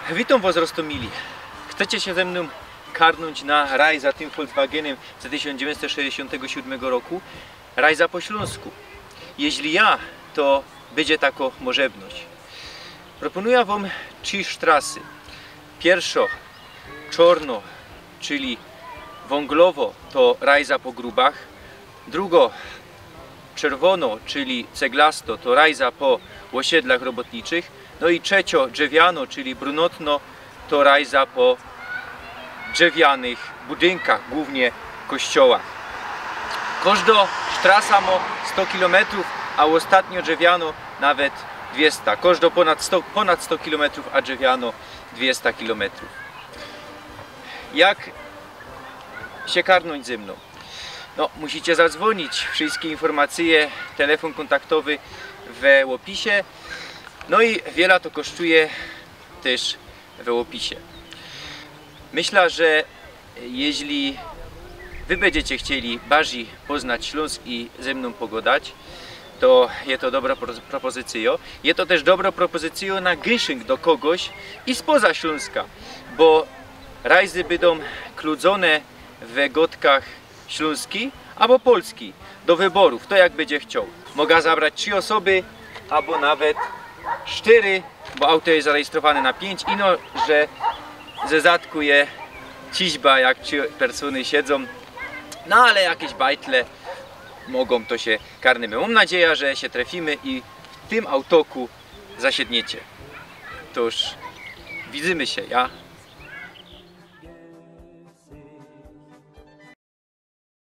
Witam was, Rostomili. Chcecie się ze mną karnąć na rajza tym Volkswagenem z 1967 roku? Rajza po śląsku. Jeśli ja, to będzie taka możebność. Proponuję wam 3 trasy. Pierwsza, czarno, czyli wąglowo, to rajza po grubach. Druga, czerwono, czyli ceglasto, to rajza po osiedlach robotniczych. No i trzecio, drzewiano, czyli brunotno, to rajza po drzewianych budynkach, głównie kościołach. Każda trasa ma 100 km, a ostatnio drzewiano nawet 200. Każda ponad 100 km, a drzewiano 200 km. Jak się karnąć ze mną? No, musicie zadzwonić. Wszystkie informacje, telefon kontaktowy w opisie. No i wiele to kosztuje też w opisie. Myślę, że jeśli wy będziecie chcieli bardziej poznać Śląsk i ze mną pogadać, to jest to dobra propozycja. Jest to też dobra propozycja na gyszynk do kogoś i spoza Śląska, bo rajzy będą kludzone w gotkach śląski albo polski do wyborów, to jak będzie chciał. Mogę zabrać 3 osoby albo nawet 4, bo auto jest zarejestrowane na 5, ino, że ze zadku je ciźba, jak 3 persony siedzą. No ale jakieś bajtle mogą, to się karnymy. Mam nadzieję, że się trafimy i w tym autoku zasiedniecie. Toż widzimy się, ja